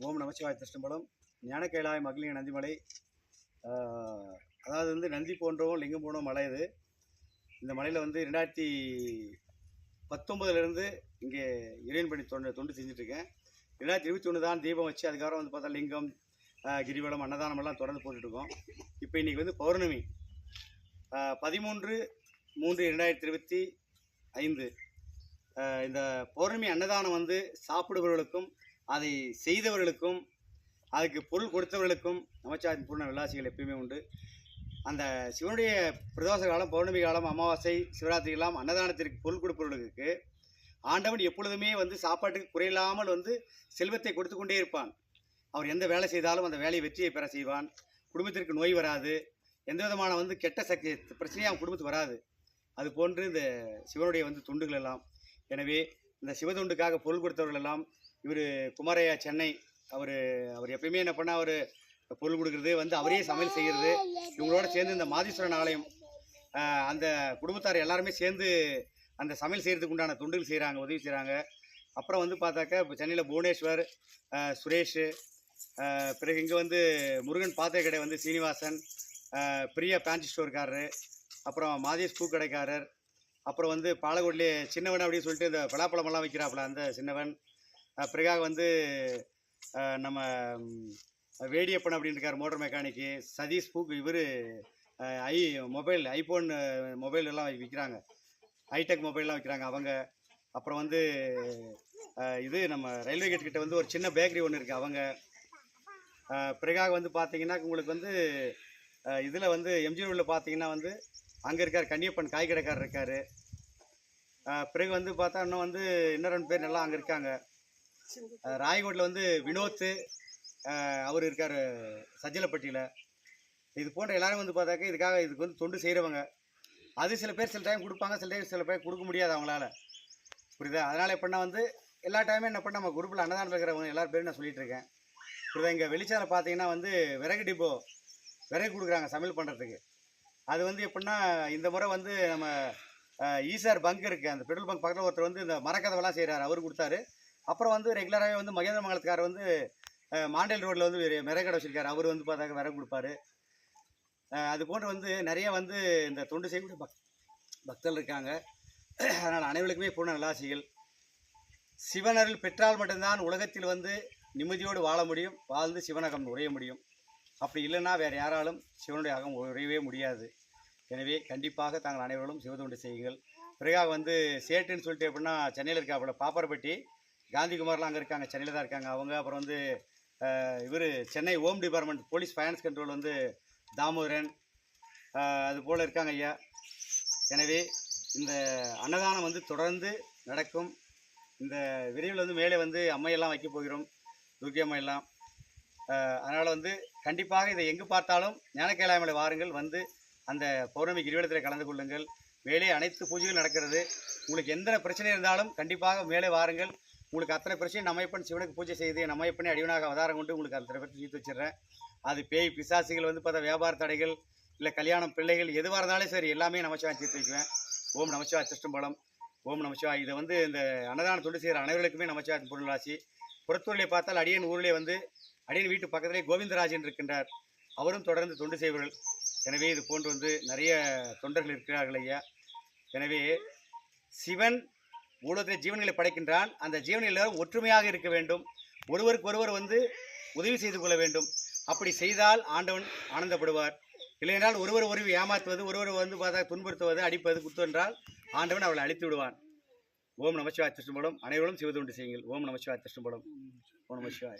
ஓம் நமச்சிவாய திருஷ்டம்பலம் ஞான கைலாய மகளிர் நந்திமலை. அதாவது வந்து நந்தி போன்றவும் லிங்கம் போன்றவும் மலை இது. இந்த மலையில் வந்து 2019 இங்கே இறைவன் பணி தொண்டு செஞ்சுட்ருக்கேன். 2021 தான் தீபம் வச்சு அதுக்கப்புறம் வந்து பார்த்தா லிங்கம், கிரிவலம், அன்னதானம் எல்லாம் தொடர்ந்து போட்டுட்ருக்கோம். இப்போ இன்றைக்கி வந்து பௌர்ணமி 13/3/2025. இந்த பௌர்ணமி அன்னதானம் வந்து சாப்பிடுபவர்களுக்கும் அதை செய்தவர்களுக்கும் அதுக்கு பொருள் கொடுத்தவர்களுக்கும் நமச்சிவாயத்தின் பூர்ண விலாசிகள் எப்பயுமே உண்டு. அந்த சிவனுடைய பிரதோஷ காலம், பௌர்ணமி காலம், அமாவாசை, சிவராத்திரி எல்லாம் அன்னதானத்திற்கு பொருள் கொடுப்பவர்களுக்கு ஆண்டவன் எப்பொழுதுமே வந்து சாப்பாட்டுக்கு குறையில்லாமல் வந்து செல்வத்தை கொடுத்து கொண்டே இருப்பான். அவர் எந்த வேலை செய்தாலும் அந்த வேலையை வெற்றியை பெற செய்வான். குடும்பத்திற்கு நோய் வராது, எந்த விதமான வந்து கெட்ட சக்தி பிரச்சனையும் அவன் குடும்பத்துக்கு வராது. அது போன்று இந்த சிவனுடைய வந்து தொண்டுகள் எல்லாம். எனவே இந்த சிவதொண்டுக்காக பொருள் கொடுத்தவர்கள் எல்லாம் இவர் குமாரையா சென்னை, அவர் எப்பயுமே என்ன பண்ணால் அவர் பொருள் கொடுக்குறது வந்து அவரே சமையல் செய்கிறது. இவங்களோட சேர்ந்து இந்த மாதீஸ்வரன் ஆலயம் அந்த குடும்பத்தார் எல்லாருமே சேர்ந்து அந்த சமையல் செய்கிறதுக்கு உண்டான தொண்டுகள் செய்கிறாங்க, உதவி செய்கிறாங்க. அப்புறம் வந்து பார்த்தாக்கா இப்போ சென்னையில் புவனேஸ்வர், சுரேஷ், பிறகு இங்கே வந்து முருகன் பாத்திர கடை வந்து சீனிவாசன், பிரியா பேண்ட் ஸ்டோர்காரரு, அப்புறம் மாதேஷ் பூ கடைக்காரர், அப்புறம் வந்து பாலக்கோட்டிலே சின்னவன் அப்படின்னு சொல்லிட்டு இந்த பலாப்பழமெல்லாம் விற்கிறாப்புல அந்த சின்னவன், பிறகாக வந்து நம்ம வேடியப்பன் அப்படின்னு இருக்கார் மோட்டர் மெக்கானிக்கு, சதீஷ் பூக்கு, இவர் ஐஃபோன் மொபைல் எல்லாம் விற்கிறாங்க, ஹைடெக் மொபைல்லாம் விற்கிறாங்க அவங்க. அப்புறம் வந்து இது நம்ம ரயில்வே கேட் கிட்ட வந்து ஒரு சின்ன பேக்கரி ஒன்று இருக்குது அவங்க. பிறகாக வந்து பார்த்தீங்கன்னா உங்களுக்கு வந்து இதில் வந்து எம்ஜி ரோடில் பார்த்தீங்கன்னா வந்து அங்கே இருக்கார் கன்னியப்பன் காய் கடைக்காரர் இருக்கார். பிறகு வந்து பார்த்தா இன்னும் வந்து இன்னும் 2 பேர் நல்லா அங்கே இருக்காங்க. ராயகோட்டில் வந்து வினோத்து அவர் இருக்கார் சஜ்ஜலப்பட்டியில். இது போன்ற எல்லாரும் வந்து பார்த்தாக்க இதுக்கு வந்து தொண்டு செய்கிறவங்க. அது சில பேர் சில டைம் கொடுப்பாங்க, சில பேர் கொடுக்க முடியாது அவங்களால, புரியுதா? அதனால் எப்படின்னா வந்து எல்லா டைமே என்ன பண்ண நம்ம குரூப்பில் அன்னதானம் இருக்கிறவங்க எல்லாரும் பேரும் நான் சொல்லிகிட்டு இருக்கேன், புரியுதா? இங்கே வெளிச்சாலை பார்த்தீங்கன்னா வந்து விறகு டிப்போ விறகு கொடுக்குறாங்க சமையல் பண்ணுறதுக்கு. அது வந்து எப்படின்னா இந்த முறை வந்து நம்ம ஈசார் பங்க் இருக்குது, அந்த பெட்ரோல் பங்க் பக்கத்தில் ஒருத்தர் வந்து இந்த மரக்கதவெல்லாம் செய்கிறார், அவர் கொடுத்தாரு. அப்புறம் வந்து ரெகுலராகவே வந்து மகேந்திர மங்கலத்துக்காரர் வந்து மாண்டேல் ரோட்டில் வந்து விறகு வச்சிருக்காரு, அவர் வந்து பார்த்தாக்க விறகு கொடுப்பாரு. அது போன்று வந்து நிறைய வந்து இந்த தொண்டு செய்யக்கூடிய பக்தர்கள் இருக்காங்க. அதனால் அனைவருக்குமே பூர்ண நல்லாசிகள். சிவனருள் பெற்றால் மட்டும்தான் உலகத்தில் வந்து நிம்மதியோடு வாழ முடியும், வாழ்ந்து சிவனகம் உரைய முடியும். அப்படி இல்லைன்னா வேறு யாராலும் சிவனுடைய அகம் உரையவே முடியாது. எனவே கண்டிப்பாக தாங்கள் அனைவரும் சிவத்தொண்டு செய்யுங்கள். பிறகாக வந்து சேட்டுன்னு சொல்லிட்டு எப்படின்னா சென்னையில் இருக்காப்புல பாப்பரப்பட்டி காந்திகுமார்லாம் அங்கே இருக்காங்க, சென்னையில் தான் இருக்காங்க அவங்க. அப்புறம் வந்து இவர் Chennai home department police finance control வந்து தாமோதரன், அது போல் இருக்காங்க ஐயா. எனவே இந்த அன்னதானம் வந்து தொடர்ந்து நடக்கும். இந்த விரைவில் வந்து மேலே வந்து அம்மையெல்லாம் வைக்க போகிறோம், துர்க்கை அம்மையெல்லாம். அதனால் வந்து கண்டிப்பாக இதை எங்கு பார்த்தாலும் ஞான கைலாயமலை வாருங்கள், வந்து அந்த பௌர்ணமி கிரிவலத்தில் கலந்து கொள்ளுங்கள். மேலே அனைத்து பூஜைகள் நடக்கிறது. உங்களுக்கு எந்த பிரச்சனை இருந்தாலும் கண்டிப்பாக மேலே வாருங்கள். உங்களுக்கு அத்தனை பிரச்சனை நம்மைப்பன் சிவனுக்கு பூஜை செய்து நம்மைப்பண்ணி அடிவனாக அவதாரம் கொண்டு உங்களுக்கு அத்தனை பிரச்சனை தீர்த்து வச்சிடுறேன். அது பேய் பிசாசிகள் வந்து பார்த்தா வியாபார தடைகள் இல்லை கல்யாணம் பிள்ளைகள் எதுவாக இருந்தாலும் சரி எல்லாமே நமச்சிவாய் தீர்த்து வைக்குவேன். ஓம் நமச்சிவாய் திருஷ்டம்பலம். ஓம் நமச்சிவாய். இதை வந்து இந்த அன்னதான தொண்டு செய்கிற அனைவர்களுக்குமே நமச்சிவாய் பொருளாசி. புறத்தூரிலே பார்த்தால் அடியன் ஊரிலே வந்து அடியன் வீட்டு பக்கத்திலே கோவிந்தராஜன் இருக்கின்றார், அவரும் தொடர்ந்து தொண்டு செய்வர்கள். எனவே இது போன்று வந்து நிறைய தொண்டர்கள் இருக்கிறார்கள் ஐயா. எனவே சிவன் உலகத்தில் ஜீவன்களை படைக்கின்றான். அந்த ஜீவன்கள் எல்லாரும் ஒற்றுமையாக இருக்க வேண்டும், ஒருவருக்கு ஒருவர் வந்து உதவி செய்து கொள்ள வேண்டும். அப்படி செய்தால் ஆண்டவன் ஆனந்தப்படுவார். இல்லையென்றால் ஒருவர் ஏமாற்றுவது, ஒருவர் வந்து பார்த்தா துன்புறுத்துவது, அடிப்பது, குத்துவென்றால் ஆண்டவன் அவளை அழித்து விடுவான். ஓம் நமச்சிவாய திருஷ்டம்பலம். அனைவரும் சிவத்தொண்டு செய்யுங்கள். ஓம் நமச்சிவாய திருஷ்டம்பலம். ஓம் நமச்சிவாய.